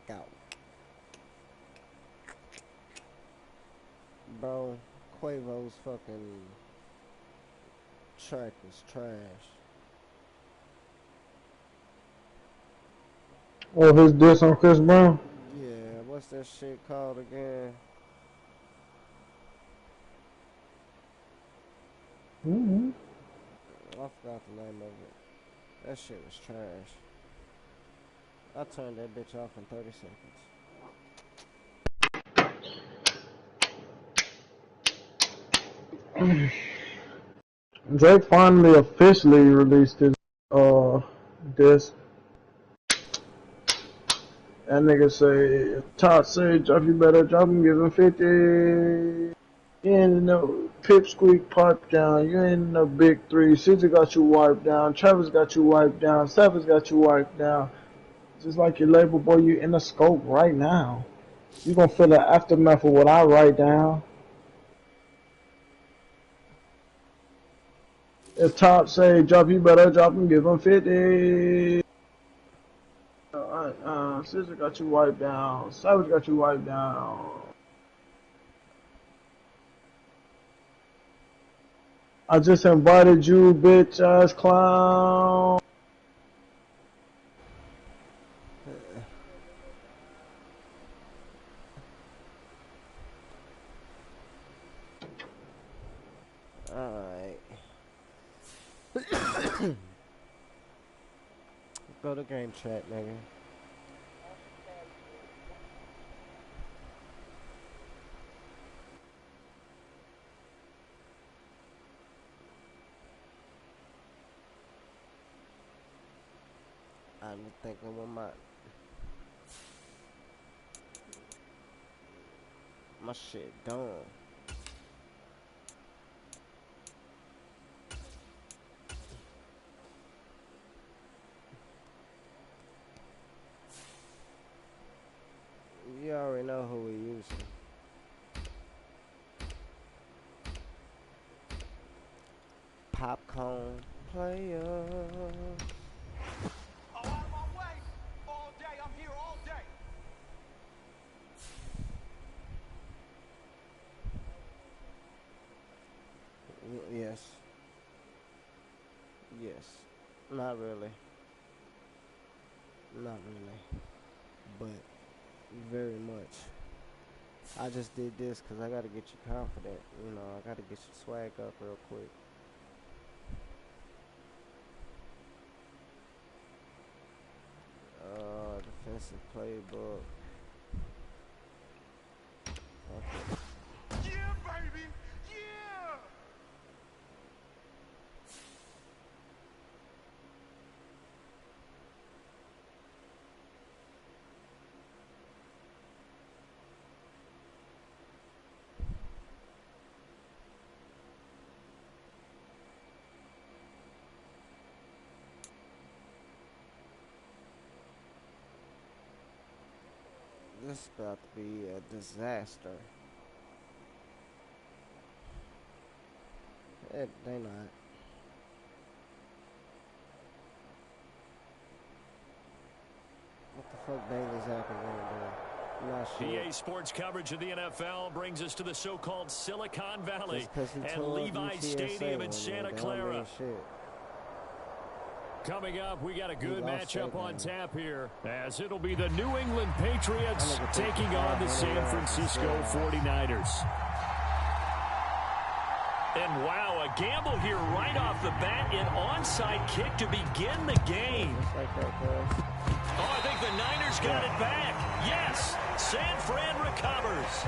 strikeout. Bro, Quavo's fucking track is trash. Oh, his diss on Chris Brown? Yeah, what's that shit called again? I forgot the name of it. That shit was trash. I turned that bitch off in 30 seconds. Drake finally officially released his diss. That nigga say, Todd say, drop you better drop him, give him 50. You ain't no pipsqueak pipe down. You ain't no big three. Caesar got you wiped down. Travis got you wiped down. Savage got you wiped down. Just like your label boy, you in the scope right now. You gonna feel the aftermath of what I write down. If Top say drop, you better drop him, give him 50. Scissor got you wiped down. Savage got you wiped down. I just invited you, bitch ass clown. Alright. Go to game chat, nigga. I'm thinking with my shit done. You already know who we're using. Popcorn player. Out of my way! All day, I'm here all day! Yes. Yes. Not really. Not really. But very much. I just did this because I got to get you confident. You know, I got to get your swag up real quick. Defensive playbook. Okay. Yeah, baby! Yeah! This is about to be a disaster. They not. What the fuck Bailey Zappi gonna do? I'm not sure. PA Sports coverage of the NFL brings us to the so-called Silicon Valley and Levi's Stadium in Santa Clara. Coming up, we got a good matchup on tap here, as it'll be the New England Patriots taking on the San Francisco 49ers. And wow, a gamble here right off the bat, an onside kick to begin the game. Oh, I think the Niners got it back. Yes, San Fran recovers.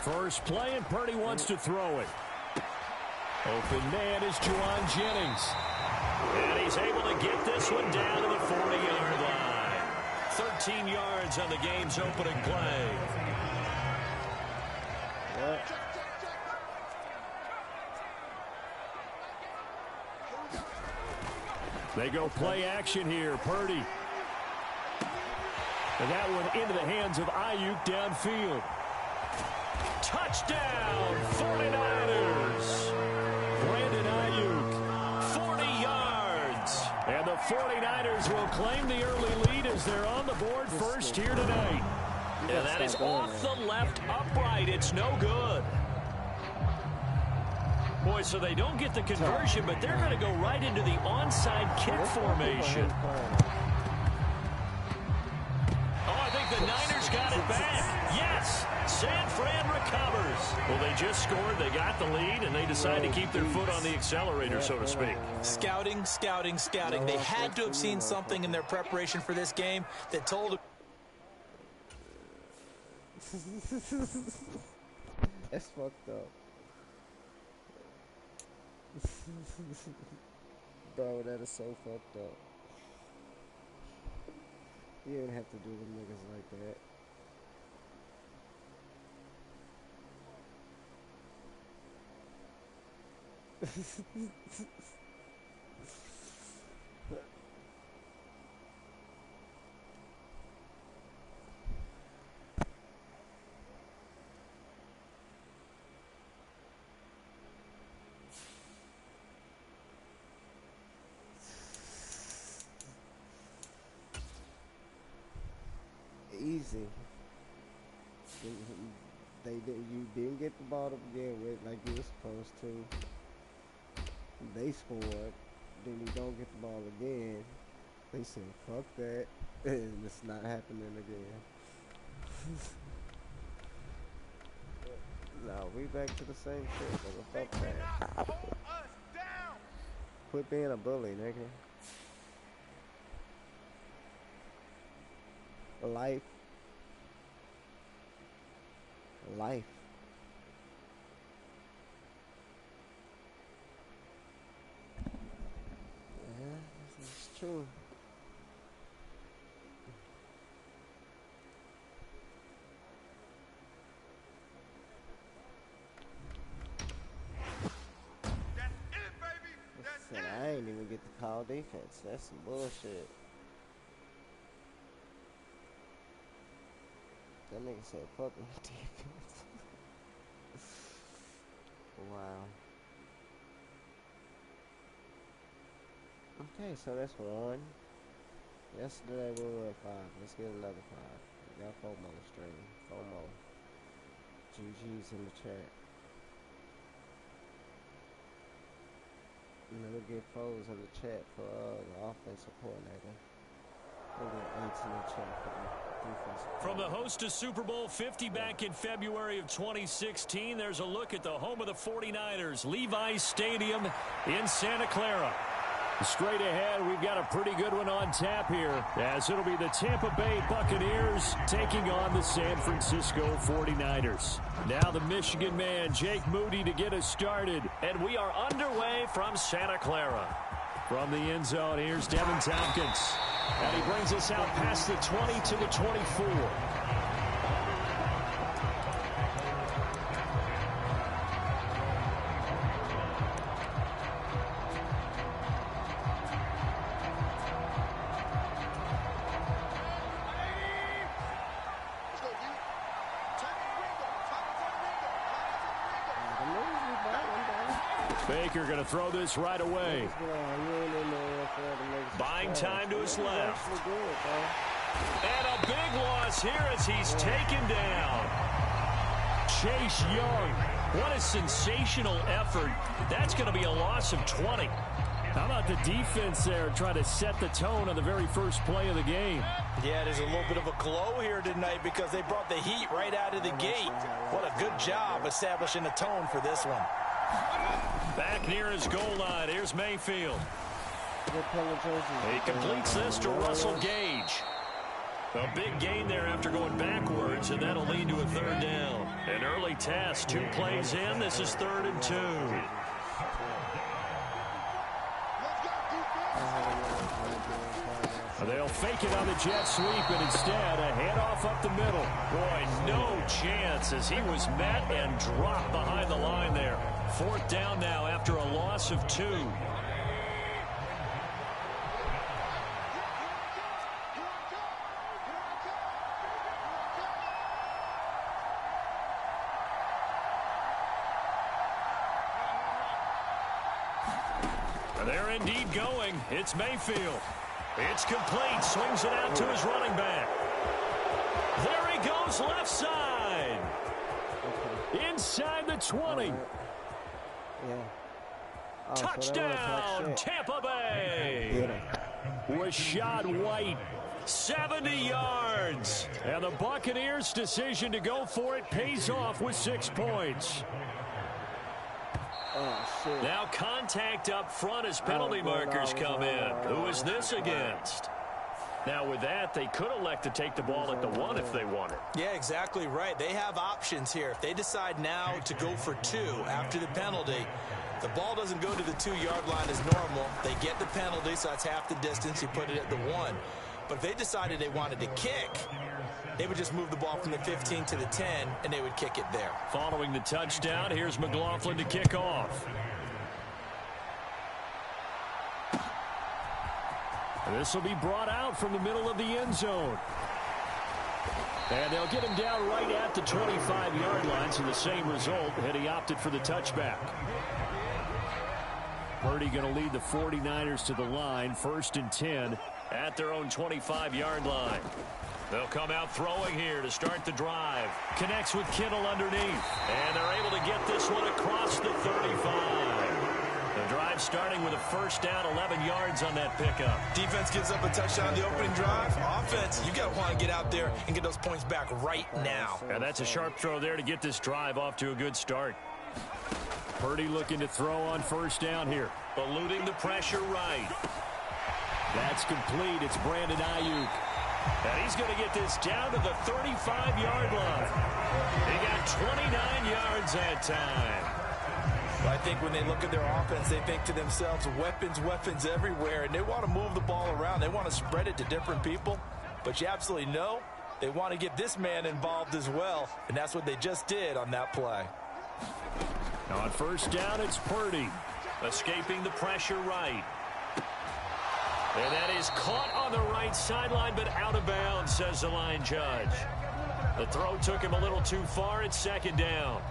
First play, and Purdy wants to throw it. Open man is Juwan Jennings. And he's able to get this one down to the 40-yard line. 13 yards on the game's opening play. They go play action here. Purdy. And that one into the hands of Ayuk downfield. Touchdown, 49ers. And the 49ers will claim the early lead as they're on the board first here tonight. And that is off the left upright. It's no good. Boy, so they don't get the conversion, but they're going to go right into the onside kick formation. Oh, I think the Niners got it back. Yes, San Fran recovers. Well, they just scored, they got the lead, and they decide to keep their foot on the accelerator, so to speak. Scouting, scouting, scouting. They had to have seen something in their preparation for this game that told them. That's fucked up. Bro, that is so fucked up. You didn't have to do them niggas like that. Easy. You didn't get the ball to begin with like you were supposed to. They scored. Then you don't get the ball again. They said, fuck that. And it's not happening again. No, we back to the same shit. Nigga. Fuck that. Quit being a bully, nigga. Life. Life. Yeah, this is true. I ain't even get to call defense. That's some bullshit. That nigga said, fuck my defense. Wow. Okay, so that's one. Yesterday we were at 5. Let's get another 5. We got 4 more stream. 4 more. GG's in the chat. And then we'll get 4s in the chat for the offensive coordinator. We'll get 8s in the chat for the defensive coordinator. From the host to Super Bowl 50 back in February of 2016, there's a look at the home of the 49ers, Levi's Stadium in Santa Clara. Straight ahead, we've got a pretty good one on tap here, as it'll be the Tampa Bay Buccaneers taking on the San Francisco 49ers. Now the Michigan man, Jake Moody, to get us started. And we are underway from Santa Clara. From the end zone, here's Devin Tompkins. And he brings us out past the 20 to the 24. Baker going to throw this right away. Buying time to his left. And a big loss here as he's taken down. Chase Young. What a sensational effort. That's going to be a loss of 20. How about the defense there trying to set the tone on the very first play of the game? Yeah, there's a little bit of a glow here tonight because they brought the heat right out of the gate. What a good job establishing the tone for this one. Back near his goal line. Here's Mayfield. He completes this to Russell Gage. A big gain there after going backwards, and that'll lead to a third down. An early test. 2 plays in. This is 3rd and 2. They'll fake it on the jet sweep, and instead a handoff up the middle. Boy, no chance as he was met and dropped behind the line there. 4th down now after a loss of 2. They're indeed going. It's Mayfield. It's complete. Swings it out to his running back. There he goes, left side. Inside the 20. Yeah. Oh, Touchdown, Tampa Bay. Rashad White, 70 yards. And the Buccaneers' decision to go for it pays off with 6 points. Oh, shit. Now contact up front as penalty markers come in. Who is this against? Now with that, they could elect to take the ball at the 1 if they wanted. Yeah, exactly right. They have options here. If they decide now to go for 2 after the penalty, the ball doesn't go to the 2-yard line as normal. They get the penalty, so that's half the distance. You put it at the 1. But if they decided they wanted to kick, they would just move the ball from the 15 to the 10, and they would kick it there. Following the touchdown, here's McLaughlin to kick off. This will be brought out from the middle of the end zone. And they'll get him down right at the 25-yard line, so the same result had he opted for the touchback. Purdy going to lead the 49ers to the line, 1st and 10 at their own 25-yard line. They'll come out throwing here to start the drive. Connects with Kittle underneath. And they're able to get this one across the 35. The drive starting with a 1st down, 11 yards on that pickup. Defense gives up a touchdown on the opening drive. Offense, you got to want to get out there and get those points back right now. And that's a sharp throw there to get this drive off to a good start. Purdy looking to throw on 1st down here. Eluding the pressure right. That's complete. It's Brandon Ayuk. And he's going to get this down to the 35-yard line. He got 29 yards that time. I think when they look at their offense, they think to themselves, weapons, weapons everywhere, and they want to move the ball around. They want to spread it to different people, but you absolutely know they want to get this man involved as well, and that's what they just did on that play. On 1st down, it's Purdy. Escaping the pressure right. And that is caught on the right sideline, but out of bounds, says the line judge. The throw took him a little too far. It's 2nd down.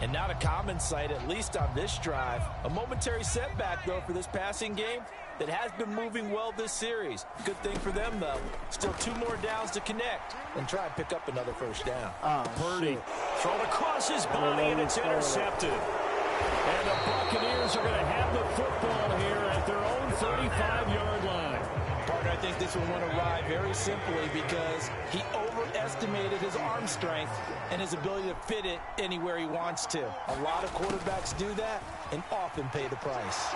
And not a common sight, at least on this drive. A momentary setback, though, for this passing game that has been moving well this series. Good thing for them, though. Still 2 more downs to connect and try and pick up another 1st down. Purdy thrown across his body, and it's intercepted. And the Buccaneers are going to have the football here at their own 35-yard line. Partner, I think this one went awry very simply because he overestimated his arm strength and his ability to fit it anywhere he wants to. A lot of quarterbacks do that and often pay the price.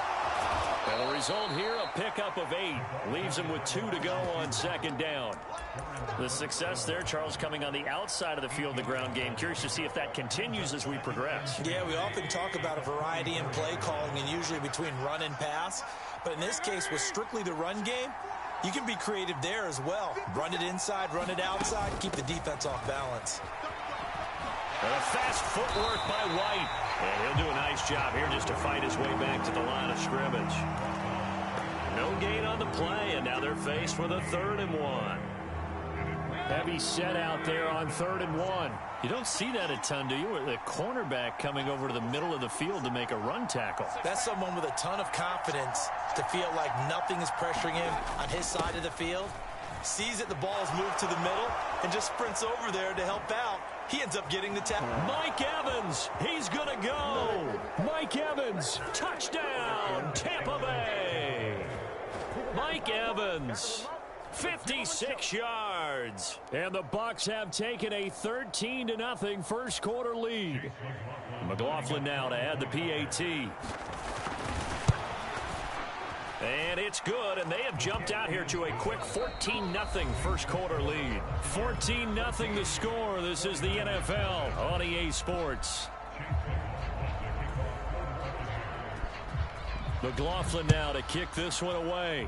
And the result here, a pickup of 8. Leaves him with 2 to go on 2nd down. The success there, Charles, coming on the outside of the field, the ground game. Curious to see if that continues as we progress. Yeah, we often talk about a variety in play calling and usually between run and pass. But in this case, with strictly the run game, you can be creative there as well. Run it inside, run it outside, keep the defense off balance. And a fast footwork by White. And he'll do a nice job here just to fight his way back to the line of scrimmage. No gain on the play, and now they're faced with a 3rd and 1. Heavy set out there on 3rd and 1. You don't see that a ton, do you? The cornerback coming over to the middle of the field to make a run tackle. That's someone with a ton of confidence to feel like nothing is pressuring him on his side of the field. Sees that the ball is moved to the middle and just sprints over there to help out. He ends up getting the tackle. Mike Evans, he's going to go. Mike Evans, touchdown, Tampa Bay. Mike Evans, 56 yards. And the Bucs have taken a 13-0 1st quarter lead. McLaughlin now to add the PAT. And it's good, and they have jumped out here to a quick 14-0 1st quarter lead. 14-0 the score. This is the NFL on EA Sports. McLaughlin now to kick this one away.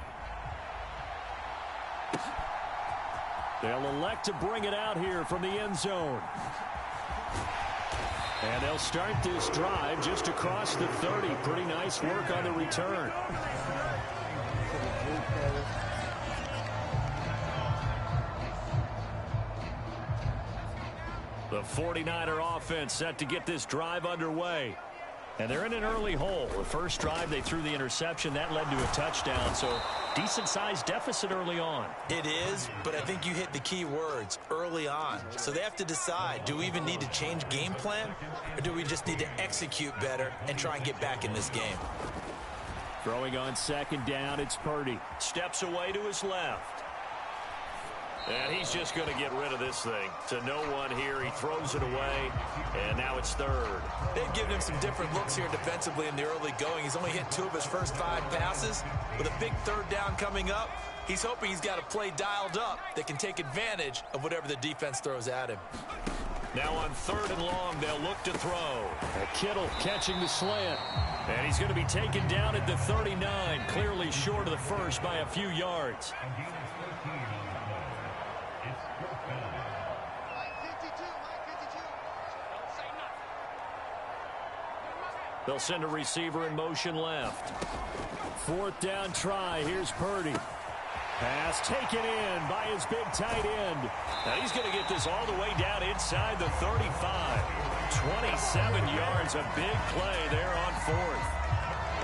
They'll elect to bring it out here from the end zone. And they'll start this drive just across the 30. Pretty nice work on the return. The 49er offense set to get this drive underway. And they're in an early hole. The first drive, they threw the interception. That led to a touchdown. So decent-sized deficit early on. It is, but I think you hit the key words, early on. So they have to decide, do we even need to change game plan? Or do we just need to execute better and try and get back in this game? Throwing on second down, it's Purdy. Steps away to his left. And he's just going to get rid of this thing. To no one here, he throws it away, and now it's third. They've given him some different looks here defensively in the early going. He's only hit 2 of his first 5 passes. With a big third down coming up, he's hoping he's got a play dialed up that can take advantage of whatever the defense throws at him. Now on 3rd and long, they'll look to throw. Kittle catching the slant. And he's going to be taken down at the 39, clearly short of the first by a few yards. They'll send a receiver in motion left. 4th down try. Here's Purdy. Pass taken in by his big tight end. Now he's going to get this all the way down inside the 35. 27 yards, a big play there on 4th.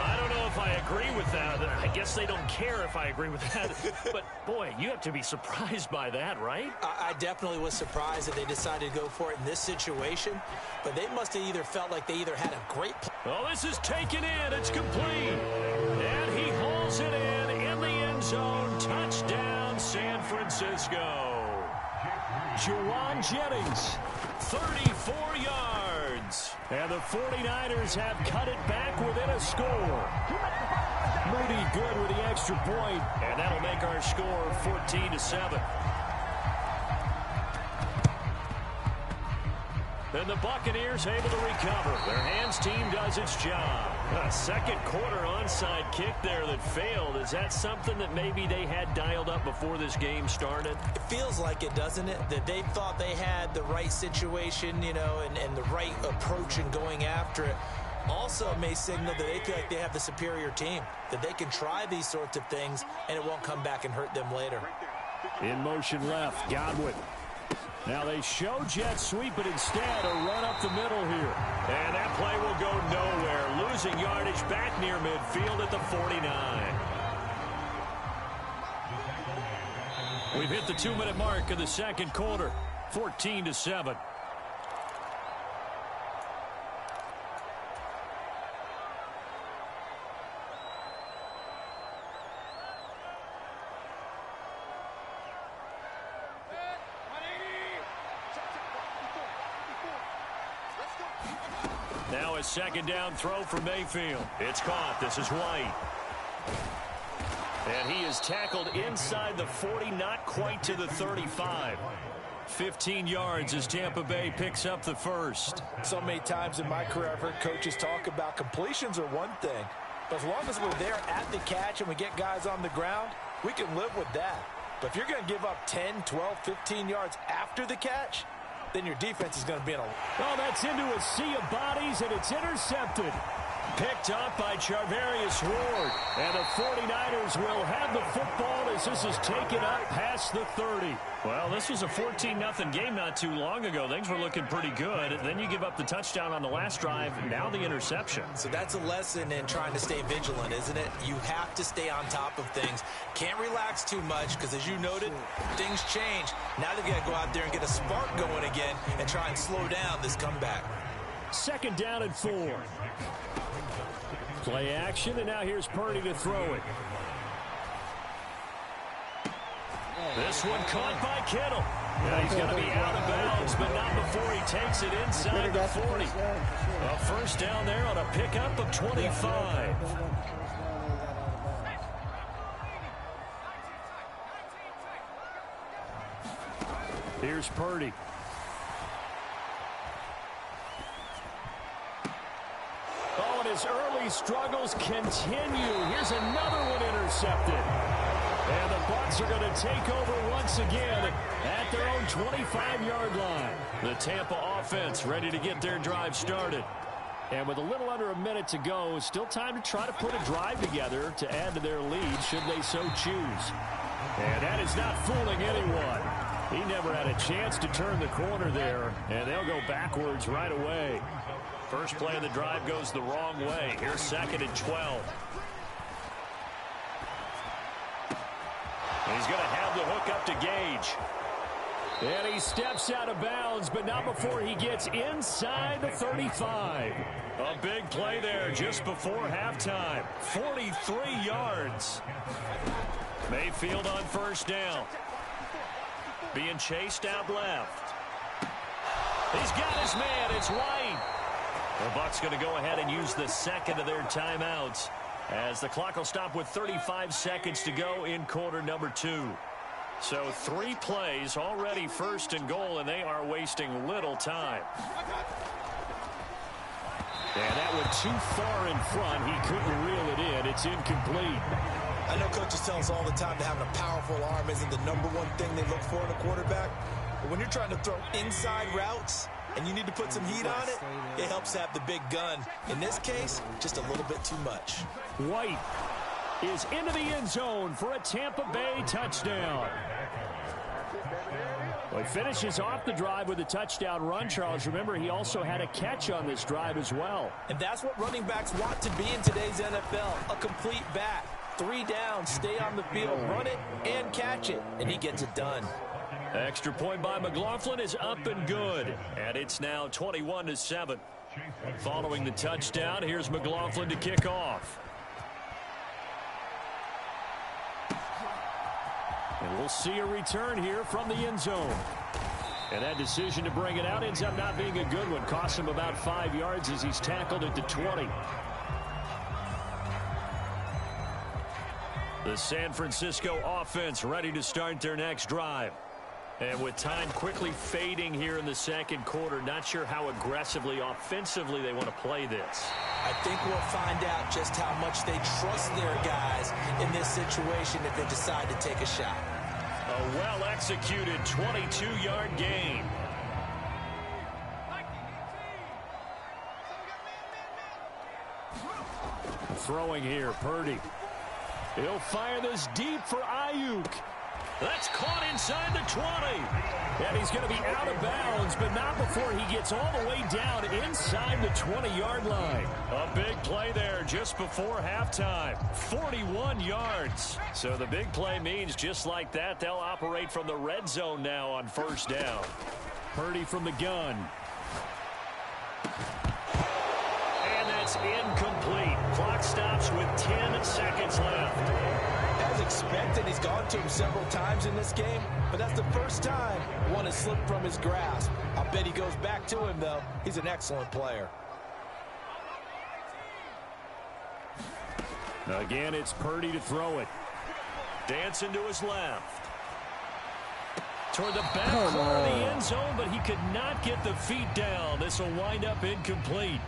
I don't know if I agree with that. I guess they don't care if I agree with that. But, boy, you have to be surprised by that, right? I definitely was surprised that they decided to go for it in this situation. But they must have either felt like they either had a great play. Oh, this is taken in. It's complete. And he hauls it in the end zone. Touchdown, San Francisco. Juwan Jennings, 34 yards. And the 49ers have cut it back within a score. Moody good with the extra point, and that'll make our score 14-7. And the Buccaneers able to recover. Their hands team does its job. A second quarter onside kick there that failed. Is that something that maybe they had dialed up before this game started? It feels like it, doesn't it? That they thought they had the right situation, you know, and the right approach in going after it. Also may signal that they feel like they have the superior team, that they can try these sorts of things and it won't come back and hurt them later. In motion left, Godwin. Now they show jet sweep, but instead a run up the middle here. And that play will go nowhere. Losing yardage back near midfield at the 49. We've hit the 2-minute mark of the second quarter. 14-7. Now a second down throw for Mayfield. It's caught. This is White. And he is tackled inside the 40, not quite to the 35. 15 yards as Tampa Bay picks up the first. So many times in my career I've heard coaches talk about completions are one thing. But as long as we're there at the catch and we get guys on the ground, we can live with that. But if you're going to give up 10, 12, 15 yards after the catch, then your defense is going to be in a... Oh, that's into a sea of bodies, and it's intercepted. Picked up by Charvarius Ward. And the 49ers will have the football as this is taken up past the 30. Well, this was a 14-0 game not too long ago. Things were looking pretty good. Then you give up the touchdown on the last drive. Now the interception. So that's a lesson in trying to stay vigilant, isn't it? You have to stay on top of things. Can't relax too much because, as you noted, things change. Now they've got to go out there and get a spark going again and try and slow down this comeback. Second down and 4. Play action, and now here's Purdy to throw it. This one caught by Kittle. Yeah, he's going to be out of bounds, but not before he takes it inside the 40. A first down there on a pickup of 25. Here's Purdy. Oh, and his early struggles continue. Here's another one intercepted. And the Bucs are going to take over once again at their own 25-yard line. The Tampa offense ready to get their drive started. And with a little under a minute to go, still time to try to put a drive together to add to their lead should they so choose. And that is not fooling anyone. He never had a chance to turn the corner there, and they'll go backwards right away. First play of the drive goes the wrong way. Here's 2nd and 12. He's going to have the hook up to Gage. And he steps out of bounds, but not before he gets inside the 35. A big play there just before halftime. 43 yards. Mayfield on first down. Being chased out left. He's got his man. It's White. The Bucs going to go ahead and use the second of their timeouts, as the clock will stop with 35 seconds to go in quarter number 2. So 3 plays already 1st and goal, and they are wasting little time. And that went too far in front. He couldn't reel it in. It's incomplete. I know coaches tell us all the time that having a powerful arm isn't the #1 thing they look for in a quarterback. But when you're trying to throw inside routes and you need to put some heat on it, it helps have the big gun. In this case, just a little bit too much. White is into the end zone for a Tampa Bay touchdown. Well, he finishes off the drive with a touchdown run, Charles. Remember, he also had a catch on this drive as well. And that's what running backs want to be in today's NFL, a complete back. 3 down, stay on the field, run it, and catch it, and he gets it done. Extra point by McLaughlin is up and good, and it's now 21-7. Following the touchdown, here's McLaughlin to kick off. And we'll see a return here from the end zone. And that decision to bring it out ends up not being a good one. Costs him about 5 yards as he's tackled at the 20. The San Francisco offense ready to start their next drive. And with time quickly fading here in the second quarter, not sure how aggressively, offensively they want to play this. I think we'll find out just how much they trust their guys in this situation if they decide to take a shot. A well-executed 22-yard gain. Throwing here, Purdy. He'll fire this deep for Ayuk. That's caught inside the 20. And he's going to be out of bounds, but not before he gets all the way down inside the 20-yard line. A big play there just before halftime. 41 yards. So the big play means just like that, they'll operate from the red zone now on first down. Purdy from the gun. And that's incomplete. Clock stops with 10 seconds left. As expected, he's gone to him several times in this game, but that's the first time one has slipped from his grasp. I'll bet he goes back to him, though. He's an excellent player. Again, it's Purdy to throw it. Dancing to his left. Toward the back corner of the end zone, but he could not get the feet down. This will wind up incomplete.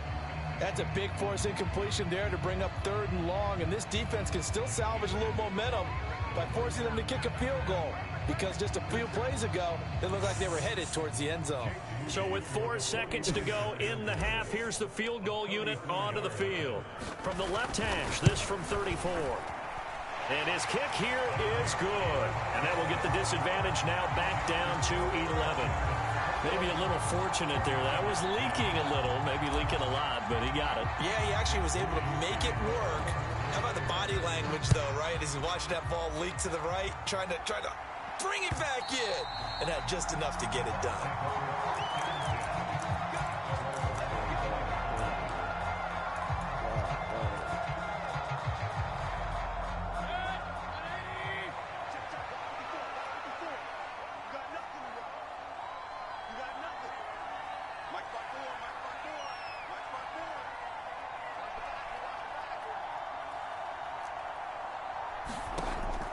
That's a big force incompletion there to bring up 3rd and long, and this defense can still salvage a little momentum by forcing them to kick a field goal, because just a few plays ago, it looked like they were headed towards the end zone. So with 4 seconds to go in the half, here's the field goal unit onto the field. From the left hash, this from 34. And his kick here is good. And that will get the disadvantage now back down to 11. Maybe a little fortunate there. That was leaking a little, maybe leaking a lot, but he got it. Yeah, he actually was able to make it work. How about the body language, though, right? As he watched that ball leak to the right, trying to bring it back in, and had just enough to get it done.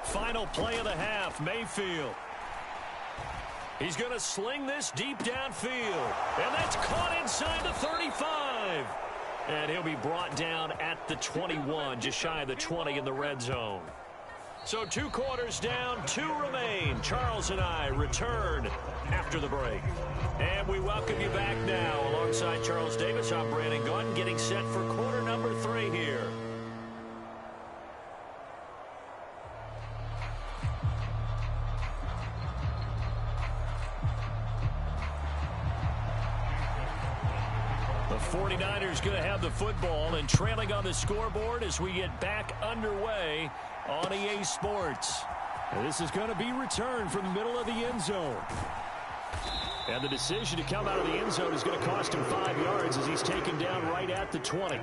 Final play of the half, Mayfield. He's going to sling this deep downfield. And that's caught inside the 35. And he'll be brought down at the 21, just shy of the 20 in the red zone. So 2 quarters down, 2 remain. Charles and I return after the break. And we welcome you back now. Alongside Charles Davis, I'm Brandon Gaudin, getting set for quarter number 3 here. 49ers going to have the football and trailing on the scoreboard as we get back underway on EA Sports. And this is going to be returned from the middle of the end zone. And the decision to come out of the end zone is going to cost him 5 yards as he's taken down right at the 20.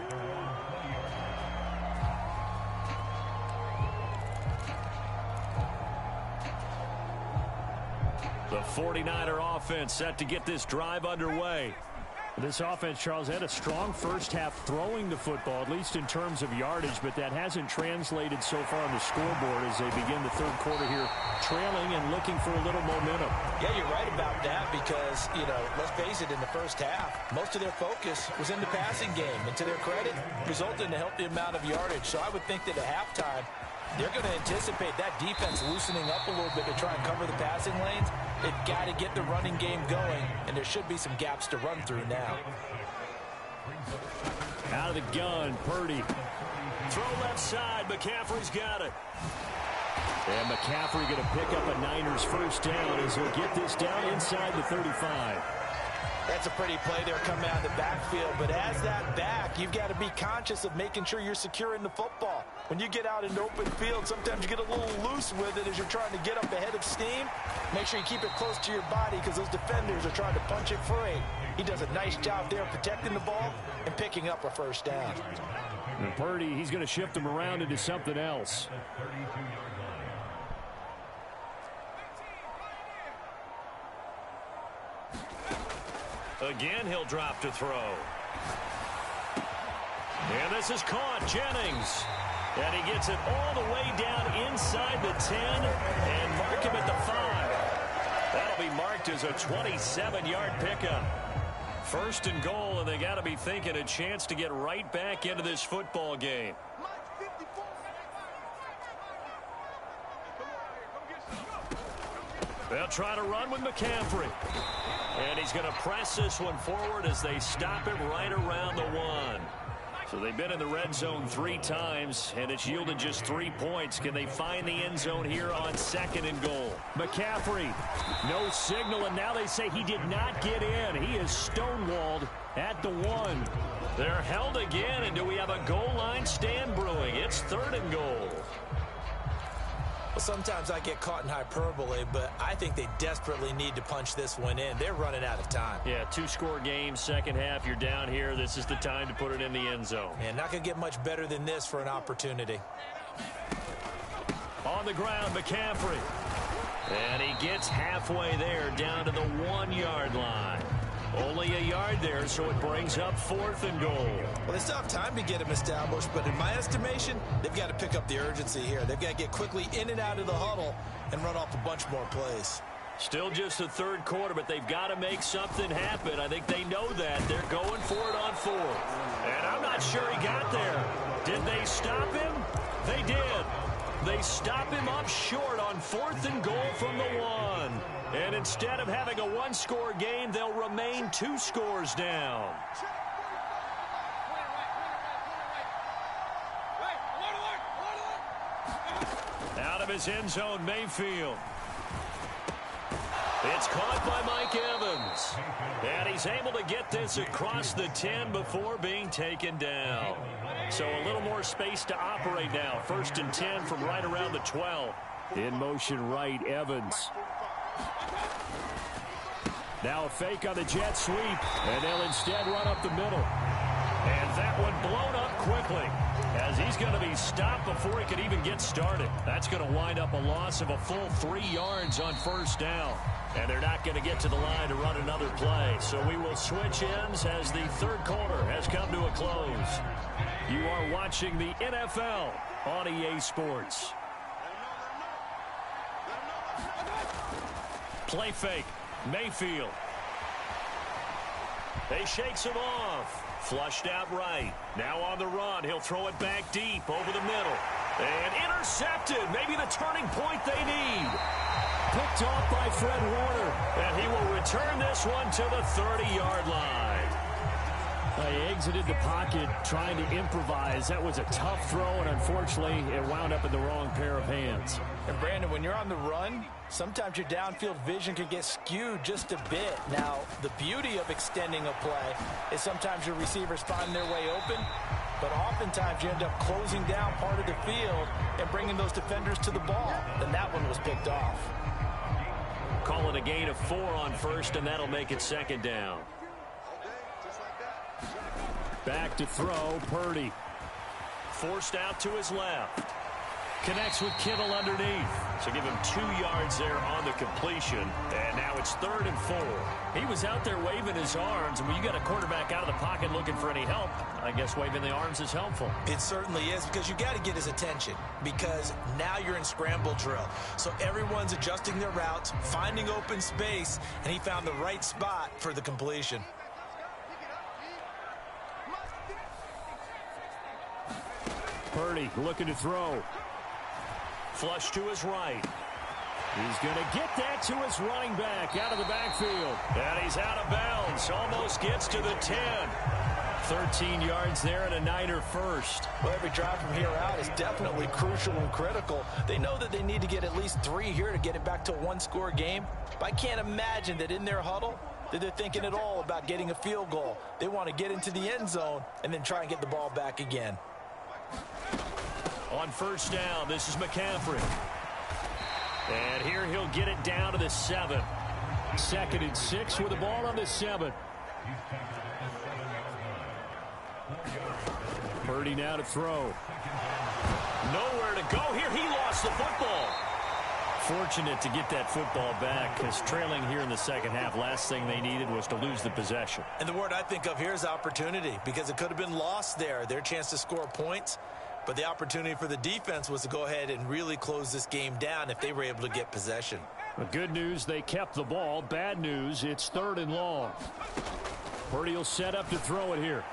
The 49er offense set to get this drive underway. This offense, Charles, had a strong first half throwing the football, at least in terms of yardage, but that hasn't translated so far on the scoreboard as they begin the third quarter here, trailing and looking for a little momentum. Yeah, you're right about that because, let's face it, in the first half, most of their focus was in the passing game. And to their credit, resulted in a healthy amount of yardage. So I would think that at halftime, they're going to anticipate that defense loosening up a little bit to try and cover the passing lanes. They've got to get the running game going, and there should be some gaps to run through now. Out of the gun, Purdy. Throw left side, McCaffrey's got it. And McCaffrey going to pick up a Niners first down as he'll get this down inside the 35. That's a pretty play there coming out of the backfield, but as that back, you've got to be conscious of making sure you're securing the football. When you get out in the open field, sometimes you get a little loose with it as you're trying to get up ahead of steam. Make sure you keep it close to your body because those defenders are trying to punch it free. He does a nice job there protecting the ball and picking up a first down. And Purdy, he's going to shift him around into something else. Again, he'll drop to throw. And this is caught. Jennings. And he gets it all the way down inside the 10 and mark him at the 5. That'll be marked as a 27-yard pickup. First and goal, and they got to be thinking a chance to get right back into this football game. They'll try to run with McCaffrey. And he's going to press this one forward as they stop him right around the 1. So they've been in the red zone 3 times, and it's yielded just 3 points. Can they find the end zone here on second and goal? McCaffrey, no signal, and now they say he did not get in. He is stonewalled at the 1. They're held again, and do we have a goal line stand brewing? It's third and goal. Well, sometimes I get caught in hyperbole, but I think they desperately need to punch this one in. They're running out of time. Yeah, 2-score game, second half, you're down here. This is the time to put it in the end zone. And not going to get much better than this for an opportunity. On the ground, McCaffrey. And he gets halfway there, down to the 1-yard line. Only a yard there, so it brings up fourth and goal. Well, they still have time to get him established, but in my estimation, they've got to pick up the urgency here. They've got to get quickly in and out of the huddle and run off a bunch more plays. Still just the third quarter, but they've got to make something happen. I think they know that. They're going for it on fourth. And I'm not sure he got there. Did they stop him? They did. They stop him up short on fourth and goal from the 1. And instead of having a 1-score game, they'll remain 2 scores down. Out of his end zone, Mayfield. It's caught by Mike Evans. And he's able to get this across the 10 before being taken down. So a little more space to operate now. First and 10 from right around the 12. In motion right, Evans. Now a fake on the jet sweep, and they'll instead run up the middle. And that one blown up quickly as he's going to be stopped before he could even get started. That's going to wind up a loss of a full 3 yards on first down. And they're not going to get to the line to run another play. So we will switch ends as the third quarter has come to a close. You are watching the NFL on EA Sports. Play fake. Mayfield. They shakes him off. Flushed out right. Now on the run. He'll throw it back deep over the middle. And intercepted. Maybe the turning point they need. Picked off by Fred Warner. And he will return this one to the 30-yard line. He exited the pocket trying to improvise. That was a tough throw, and unfortunately, it wound up in the wrong pair of hands. And Brandon, when you're on the run, sometimes your downfield vision can get skewed just a bit. Now, the beauty of extending a play is sometimes your receivers find their way open, but oftentimes you end up closing down part of the field and bringing those defenders to the ball. And that one was picked off. Call it a gain of 4 on first, and that'll make it second down. Back to throw, Purdy. Forced out to his left. Connects with Kittle underneath. So give him 2 yards there on the completion. And now it's 3rd and 4. He was out there waving his arms. And when you got a quarterback out of the pocket looking for any help, I guess waving the arms is helpful. It certainly is, because you got to get his attention, because now you're in scramble drill. So everyone's adjusting their routes, finding open space, and he found the right spot for the completion. Purdy looking to throw. Flush to his right. He's going to get that to his running back out of the backfield. And he's out of bounds. Almost gets to the 10. 13 yards there and a Niner first. Well, every drive from here out is definitely crucial and critical. They know that they need to get at least 3 here to get it back to a 1-score game. But I can't imagine that in their huddle that they're thinking at all about getting a field goal. They want to get into the end zone and then try and get the ball back again. On first down, this is McCaffrey. And here he'll get it down to the 7. 2nd and 6 with the ball on the 7. Purdy now to throw. Nowhere to go here. He lost the football. Fortunate to get that football back, because trailing here in the second half, last thing they needed was to lose the possession. And the word I think of here is opportunity, because it could have been lost there. Their chance to score points. But the opportunity for the defense was to go ahead and really close this game down if they were able to get possession. The good news, they kept the ball. Bad news, it's 3rd and long. Purdy will set up to throw it here.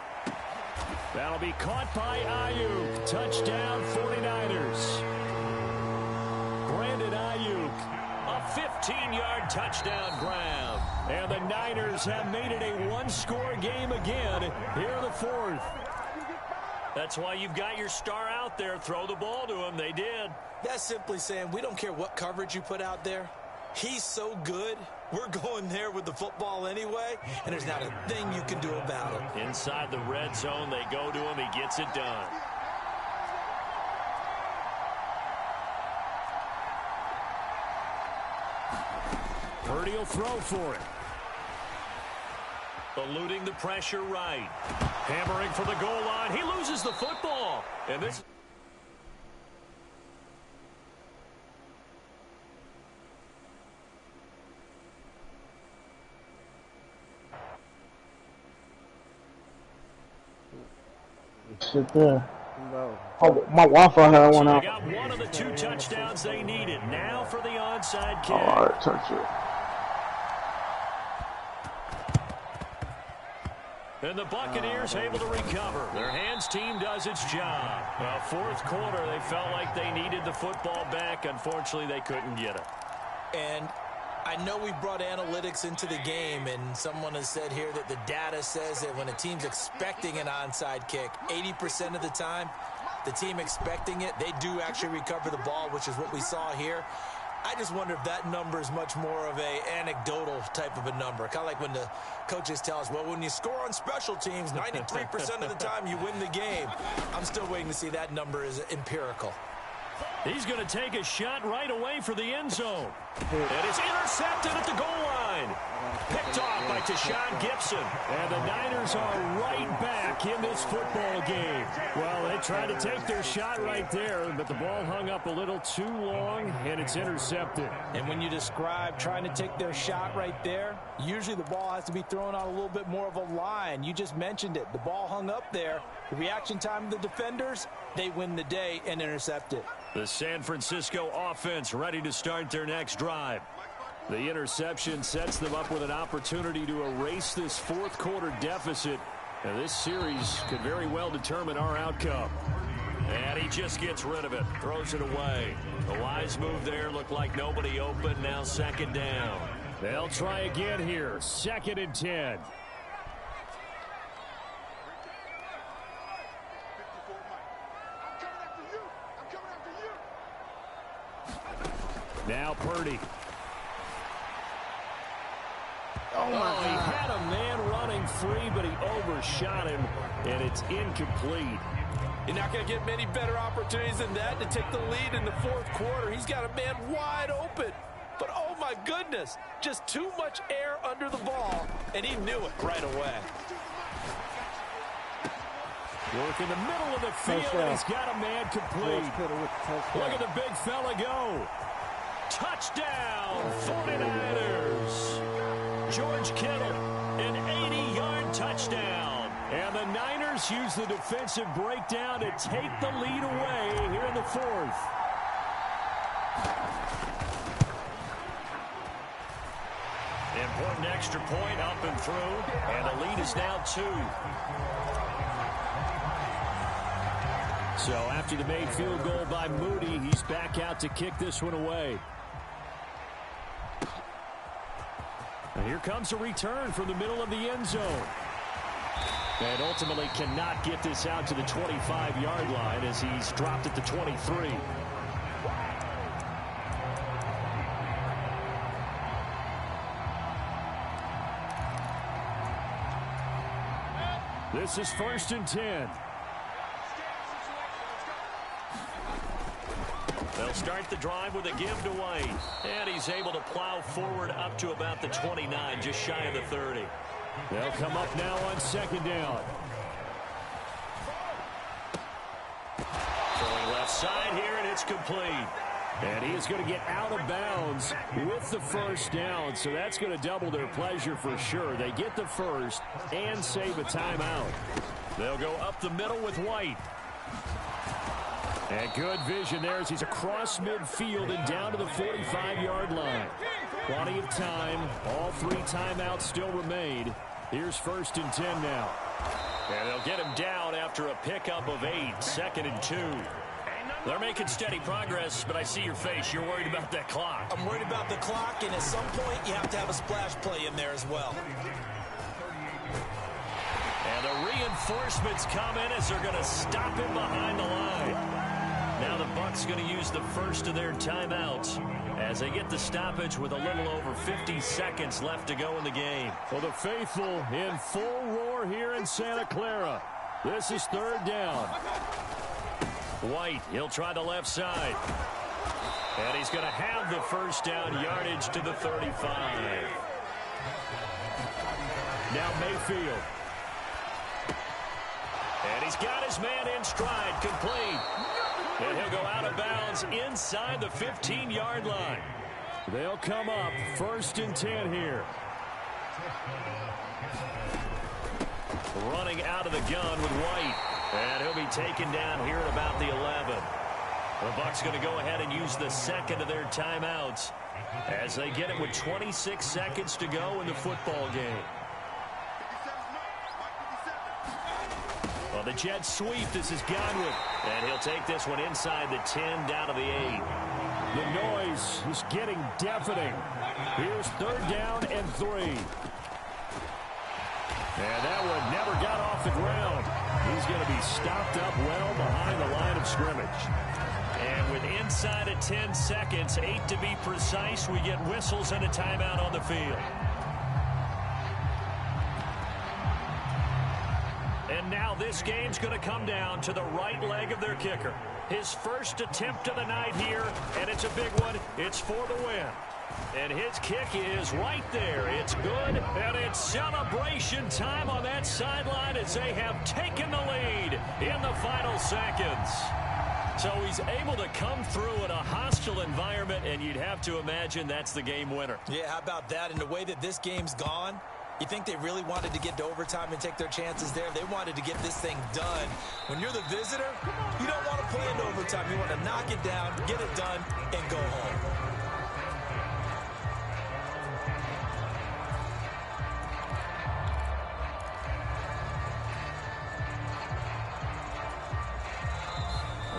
That'll be caught by Ayuk. Touchdown, 49ers. Brandon Ayuk, a 15-yard touchdown grab. And the Niners have made it a 1-score game again here in the 4th. That's why you've got your star out there. Throw the ball to him. They did. That's simply saying we don't care what coverage you put out there. He's so good. We're going there with the football anyway, and there's not a thing you can do about it. Inside the red zone, they go to him. He gets it done. Purdy will throw for it. Eluding the pressure right. Hammering for the goal line. He loses the football. And this... Sit there. No. Oh, my Wi-Fi had one So out. they got one of the 2 touchdowns they needed. Now for the onside kick. All right, touch it. And the Buccaneers able to recover. Their hands team does its job. Well, 4th quarter, they felt like they needed the football back. Unfortunately, they couldn't get it. And I know we brought analytics into the game, and someone has said here that the data says that when a team's expecting an onside kick, 80% of the time, the team expecting it, they do actually recover the ball, which is what we saw here. I just wonder if that number is much more of a anecdotal type of a number. Kind of like when the coaches tell us, well, when you score on special teams, 93% of the time you win the game. I'm still waiting to see that number is empirical. He's going to take a shot right away for the end zone. And it's intercepted at the goal line. Picked off by Tashawn Gibson. And the Niners are right back in this football game. Well, they tried to take their shot right there, but the ball hung up a little too long, and it's intercepted. And when you describe trying to take their shot right there, usually the ball has to be thrown out a little bit more of a line. You just mentioned it. The ball hung up there. The reaction time of the defenders, they win the day and intercept it. The San Francisco offense ready to start their next drive. The interception sets them up with an opportunity to erase this 4th quarter deficit. And this series could very well determine our outcome. And he just gets rid of it, throws it away. The wise move there, looked like nobody open. Now 2nd down. They'll try again here. 2nd and 10. Now Purdy. Oh, my God. He had a man running free, but he overshot him, and it's incomplete. You're not going to get many better opportunities than that to take the lead in the fourth quarter. He's got a man wide open. But, oh, my goodness, just too much air under the ball, and he knew it right away. Work in the middle of the field, and he's got a man complete. Look at the big fella go. Touchdown, 49ers. George Kittle, an 80-yard touchdown. And the Niners use the defensive breakdown to take the lead away here in the fourth. Important extra point up and through, and the lead is now 2. So after the made field goal by Moody, he's back out to kick this one away. And here comes a return from the middle of the end zone. And ultimately cannot get this out to the 25-yard line as he's dropped at the 23. This is 1st and 10. They'll start the drive with a give to White. And he's able to plow forward up to about the 29, just shy of the 30. They'll come up now on 2nd down. Throwing left side here, and it's complete. And he is going to get out of bounds with the 1st down, so that's going to double their pleasure for sure. They get the 1st and save a timeout. They'll go up the middle with White. And good vision there as he's across midfield and down to the 45-yard line. Plenty of time. All 3 timeouts still remain. Here's 1st and 10 now. And they'll get him down after a pickup of 8. 2nd and 2. They're making steady progress, but I see your face. You're worried about that clock. I'm worried about the clock, and at some point you have to have a splash play in there as well. And the reinforcements come in as they're going to stop him behind the line. Now the Bucs going to use the first of their timeouts as they get the stoppage with a little over 50 seconds left to go in the game. Well, the faithful in full roar here in Santa Clara. This is 3rd down. White, he'll try the left side. And he's going to have the 1st down yardage to the 35. Now Mayfield. And he's got his man in stride, complete. And he'll go out of bounds inside the 15-yard line. They'll come up 1st and 10 here. Running out of the gun with White. And he'll be taken down here at about the 11. The Bucs going to go ahead and use the 2nd of their timeouts as they get it with 26 seconds to go in the football game. Well, the Jets sweep. This is Godwin. And he'll take this one inside the 10 down to the 8. The noise is getting deafening. Here's 3rd down and 3. And that one never got off the ground. He's going to be stopped up well behind the line of scrimmage. And with inside of 10 seconds, 8 to be precise, we get whistles and a timeout on the field. And now this game's going to come down to the right leg of their kicker. His first attempt of the night here, and it's a big one. It's for the win. And his kick is right there. It's good, and it's celebration time on that sideline as they have taken the lead in the final seconds. So he's able to come through in a hostile environment, and you'd have to imagine that's the game winner. Yeah, how about that? And the way that this game's gone, you think they really wanted to get to overtime and take their chances there? They wanted to get this thing done. When you're the visitor, you don't want to play into overtime. You want to knock it down, get it done, and go home.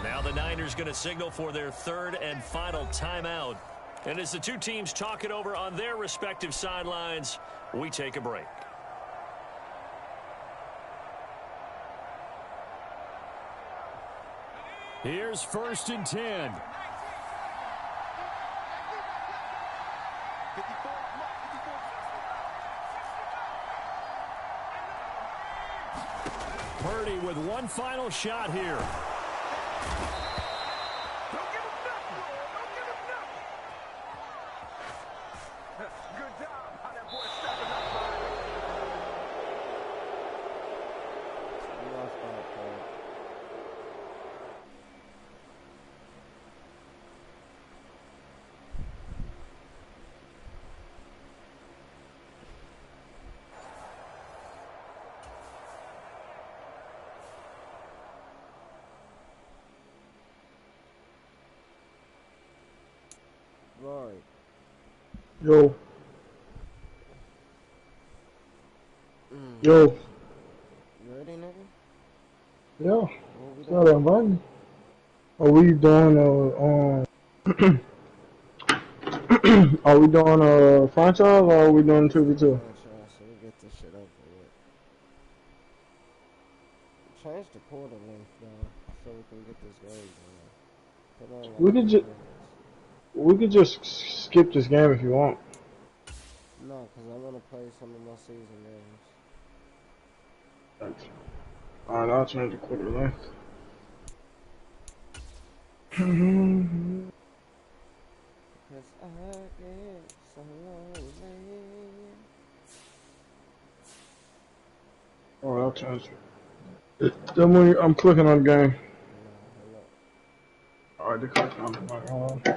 Now the Niners going to signal for their 3rd and final timeout. And as the two teams talk it over on their respective sidelines, we take a break. Here's 1st and 10. Purdy with one final shot here. Don't give him nothing. Don't give him nothing. Good job. How that boy stepping up, man. We lost by a point. Right. Yo. Yo. You ready, nigga? Yeah. What we It's doing? not inviting. Are we doing are we doing a franchise or are we doing 2v2? Franchise, so we get this shit over with. Change the quarter length though, so we can get this game going. Put on like We could 3 just minutes. skip this game if you want. No, cause I wanna play some of my season games. Thanks. Alright, I'll change the quarter length. Cause I get so lonely. Alright, I'll change it. Then I'm clicking on the game. No, hold up. Alright, they're clicking on the game.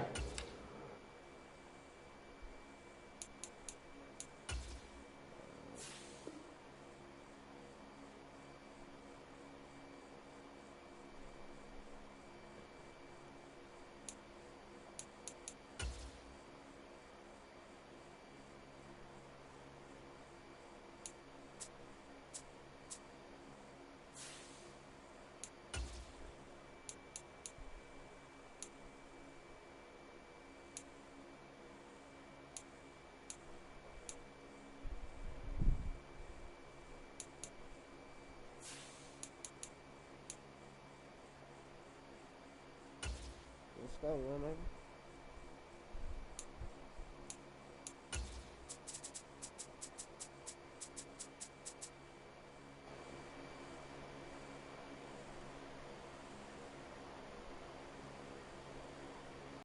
Let's go, man.